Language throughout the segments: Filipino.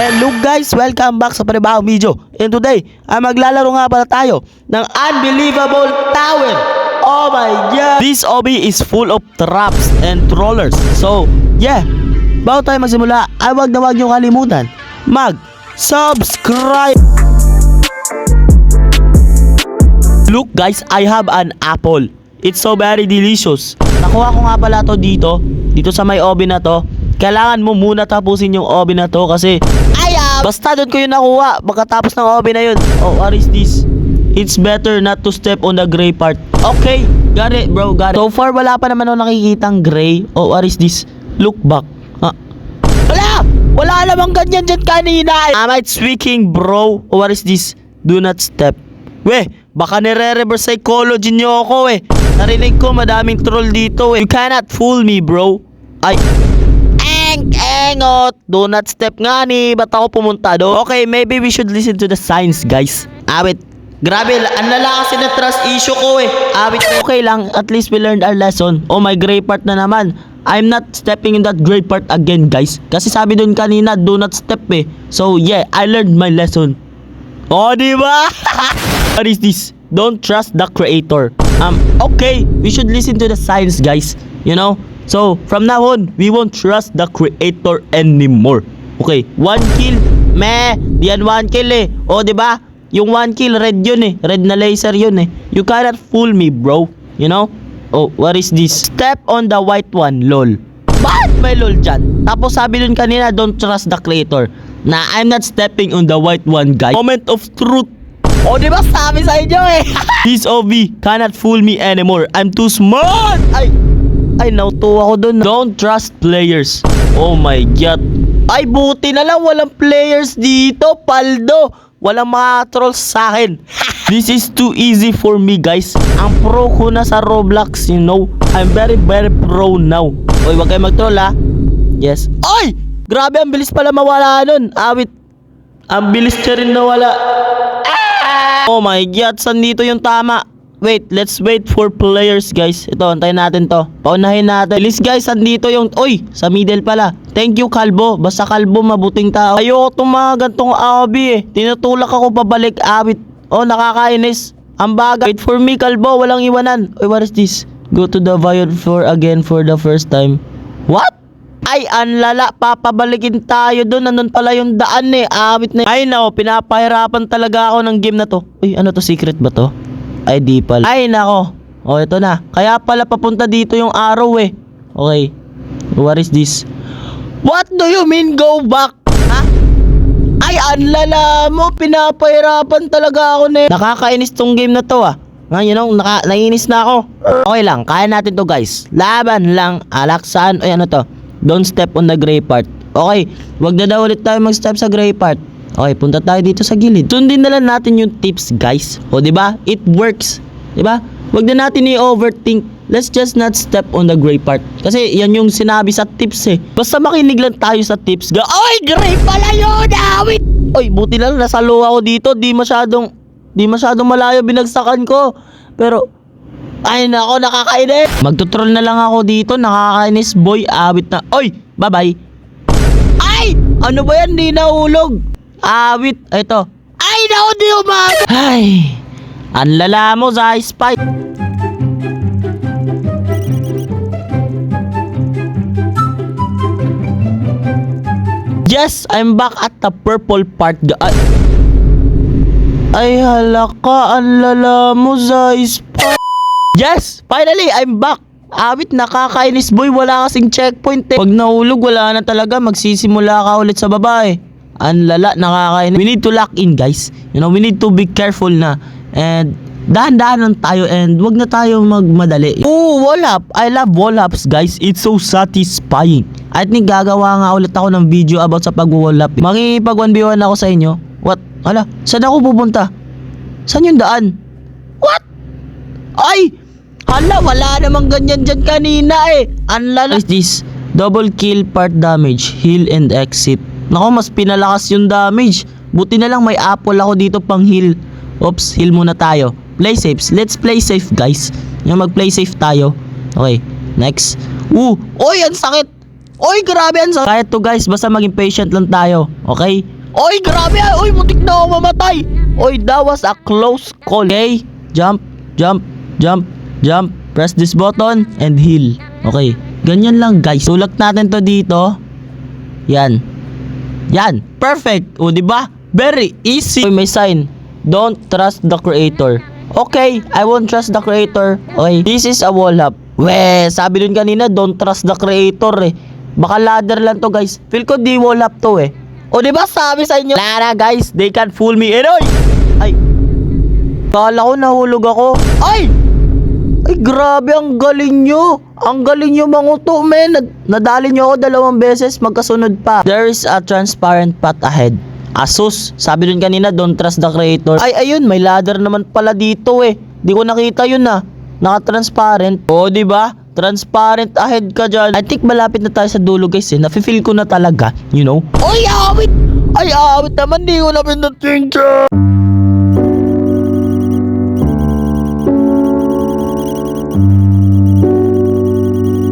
Hello guys! Welcome back sa panibagong video. And today, ay maglalaro nga pala tayo ng Unbelievable Tower. Oh my god! This obby is full of traps and trollers. So, yeah. Bago tayo magsimula, ay wag na wag nyo kalimutan mag-subscribe. Look guys, I have an apple. It's so very delicious. Nakuha ko nga pala to dito sa may obby na to. Kailangan mo muna tapusin yung obby na to kasi basta doon ko yung nakuha pagkatapos ng obby na yun. Oh, what is this? It's better not to step on the gray part. Okay, got it bro, got it. So far wala pa naman ako nakikitang gray. Oh, what is this? Look back. Wala namang ganyan dyan kanina. Am I tweaking bro? Oh, what is this? Do not step. Weh, baka nire-reverse psychology nyo ako Narinig ko madaming troll dito You cannot fool me bro. Ay engot, do not step nga ni. Ba't ako pumunta do? Okay, maybe we should listen to the signs guys. Awit. Grabe, ang lala kasi na trust issue ko Awit, okay lang, at least we learned our lesson. Oh, my gray part na naman. I'm not stepping in that gray part again guys. Kasi sabi dun kanina, do not step So yeah, I learned my lesson. Oh, diba? What is this? Don't trust the creator. Okay, we should listen to the signs guys. You know? So, from now on, we won't trust the creator anymore. Okay, 1 kill. Meh, diyan 1 kill O, diba? Yung 1 kill, red yun Red na laser yun You cannot fool me, bro. You know? Oh, what is this? Step on the white one, lol. Bakit may lol dyan? Tapos sabi dun kanina, don't trust the creator. Na, I'm not stepping on the white one, guys. Moment of truth. O, diba sabi sa inyo This OV cannot fool me anymore. I'm too smart. Ay, nautuwa ko dun. Don't trust players. Oh my god. Ay, buti na lang walang players dito, paldo. Walang mga trolls sa akin. This is too easy for me, guys. Ang pro ko na sa Roblox, you know. I'm very pro now. Oy, wag kayo mag-troll, Yes. Ay! Grabe, ang bilis pala mawala nun. Awit. Ang bilis niya rin nawala. Oh my god, saan dito yung tama? Wait, let's wait for players guys. Ito, antayin natin to. Paunahin natin. Bilis guys, andito yung... Uy, sa middle pala. Thank you Kalbo. Basta Kalbo, mabuting tao. Ayoko itong mga gantong abi Tinutulak ako pabalik awit. Oh, nakakainis. Ang baga. Wait for me Kalbo, walang iwanan. Uy, what is this? Go to the violet floor again for the first time. What? Ay, anlala. Papabalikin tayo doon. Nandun pala yung daan Awit na. Ay, no. Pinapahirapan talaga ako ng game na to. Uy, ano to? Secret ba to? Ay, di pala. Ay, nako. O, ito na. Kaya pala papunta dito yung arrow Okay. What is this? What do you mean go back? Ha? Ay, anlala mo. Pinapahirapan talaga ako Nakakainis tong game na to You know, naiinis na ako. Okay lang. Kaya natin to guys. Laban lang. Alaksan. Ay, ano to? Don't step on the gray part. Okay. Wag na daw ulit tayo mag-step sa gray part. Okay, punta tayo dito sa gilid. Sundin na lang natin yung tips, guys. O, diba? It works. Diba? Wag na natin i-overthink. Let's just not step on the gray part. Kasi yan yung sinabi sa tips Basta makinig lang tayo sa tips. Oy, gray pala yun! Awit! Oy, buti lang nasa luha ako dito. Di masyadong malayo binagsakan ko. Pero, ay nako, nakakainis. Magtutroll na lang ako dito. Nakakainis, boy. Awit na. Oy, bye-bye. Ay! Ano ba yan? Di nahulog. Awit, ito. Ay, naku, di umaga. Ay, ang lala mo, Spy. Yes, I'm back at the purple part. Ay, halaka, ang lala mo, Spy. Yes, finally, I'm back. Awit, nakakainis, boy. Wala kasing checkpoint Pag nahulog, wala na talaga. Magsisimula ka ulit sa baba Ang lala, nakakainis. We need to lock in guys. You know, we need to be careful na. And dahan-dahan tayo and wag na tayo magmadali. Oh, wall up. I love wall ups guys. It's so satisfying. I think gagawa nga ulit ako ng video about sa pag-wall up. Makipag 1v1 ako sa inyo. What? Hala, saan ako pupunta? Saan yung daan? What? Ay! Hala, wala namang ganyan dyan kanina Ang lala. What is this? Double kill part damage. Heal and exit. Nako, mas pinalakas yung damage. Buti na lang may apple ako dito pang heal. Oops, heal muna tayo. Play safe. Let's play safe guys. Yung mag-play safe tayo. Okay, next. Oy, ang sakit. Oy, grabe yan sa... Kahit to guys, basta maging patient lang tayo. Okay? Oy, grabe yan. Oy, muntik na ako mamatay. Oy, that was a close call. Okay? Jump, jump, jump, jump. Press this button and heal. Okay. Ganyan lang guys. Tulak natin to dito. Yan. Yan. Perfect. O, diba? Very easy. Oy, may sign. Don't trust the creator. Okay, I won't trust the creator. Okay, this is a wall hop. Weh, sabi dun kanina, don't trust the creator eh. Baka ladder lang to guys. Feel ko di wall hop to eh. O diba sabi sa inyo? Lara guys, they can't fool me. And oy! Ay! Kala ko nahulog ako. Ay! Ay grabe, ang galing nyo. Ang galing nyo manguto men. Nadali nyo ako 2 beses, magkasunod pa. There is a transparent path ahead. Asus, sabi dun kanina, don't trust the creator. Ay, ayun, may ladder naman pala dito eh. Di ko nakita yun ah. Naka-transparent. O, diba? Transparent ahead ka dyan. I think malapit na tayo sa dulo guys eh. Nafe-feel ko na talaga, you know? Oy, awit! Ay, awit naman. Di ko na pinating dyan.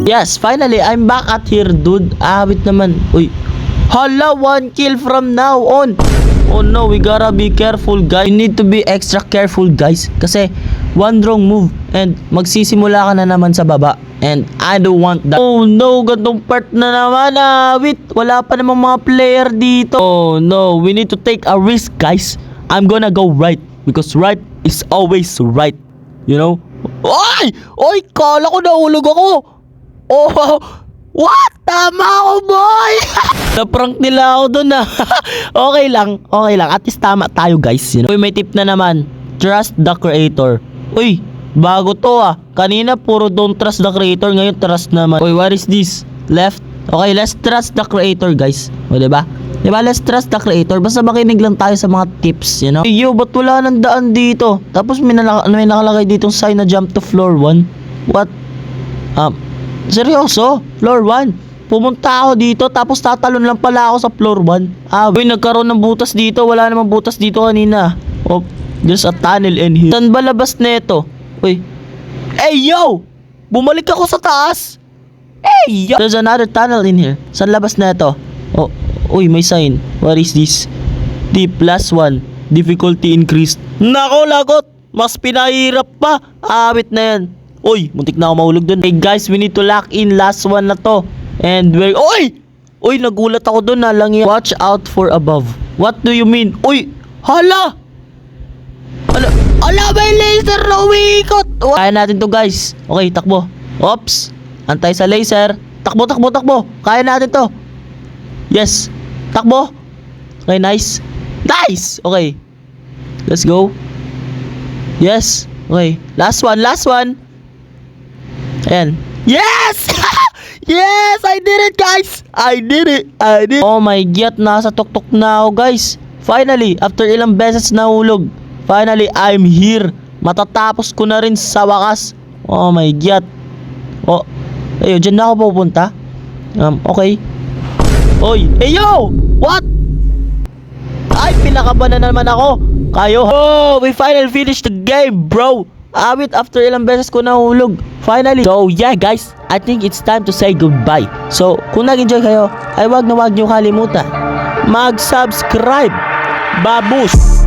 Yes, finally, I'm back at here, dude. Awit naman. Uy. Hala, 1 kill from now on. Oh no, we gotta be careful guys. We need to be extra careful guys. Kasi one wrong move and magsisimula ka na naman sa baba. And I don't want that. Oh no, gantong part na naman. Wait, wala pa namang mga player dito. Oh no, we need to take a risk guys. I'm gonna go right. Because right is always right. You know? Oy! Oy, kala ko nahulog ako. Oh, what? Tama ako, boy! Na-prank nila ako dun ah. Okay lang, okay lang. At least tama tayo guys, you know? Uy, may tip na naman. Trust the creator. Uy, bago to ah. Kanina puro don't trust the creator. Ngayon trust naman. Uy, what is this? Left? Okay, let's trust the creator guys. O, diba? Diba, let's trust the creator. Basta makinig lang tayo sa mga tips, you know? Hey, yo, ba't wala nang daan dito? Tapos may nakalagay ditong sign na jump to floor 1. What? Seryoso? Floor 1? Pumunta ako dito tapos tatalon lang pala ako sa floor 1. Uy, nagkaroon ng butas dito. Wala namang butas dito kanina. Oh, there's a tunnel in here. Saan ba labas neto? Uy. Hey, yo! Bumalik ako sa taas. Hey, yo! There's another tunnel in here. Saan labas neto? Oh, uy, may sign. What is this? Deep +1. Difficulty increased. Nako, lagot! Mas pinahirap pa. Awit na yan. Uy, muntik na ako mahulog dun. Hey guys, we need to lock in last one na to. And we're... Uy! Uy, nagulat ako dun na lang yan. Watch out for above. What do you mean? Uy! Hala! Hala, may laser na umiikot! Kaya natin to guys. Okay, takbo. Oops! Antay sa laser. Takbo, takbo, takbo. Kaya natin to. Yes. Takbo. Okay, nice. Nice! Okay. Let's go. Yes. Okay. Last one, last one. Ayan. Yes! Yes! I did it, guys! I did it! I did it! Oh my God, nasa tuktok na ako, guys. Finally, after ilang beses nahulog, finally, I'm here. Matatapos ko na rin sa wakas. Oh my God. Oh, ayun, dyan na ako pupunta. Okay. Oy, hey yo! What? Ay, pinakaban na naman ako. Kayo. Oh, we finally finished the game, bro. Awit, after ilang beses ko nahulog. Finally. So, yeah guys, I think it's time to say goodbye. So, kung nag-enjoy kayo, ay wag na wag nyo kalimutan mag-subscribe. Babus!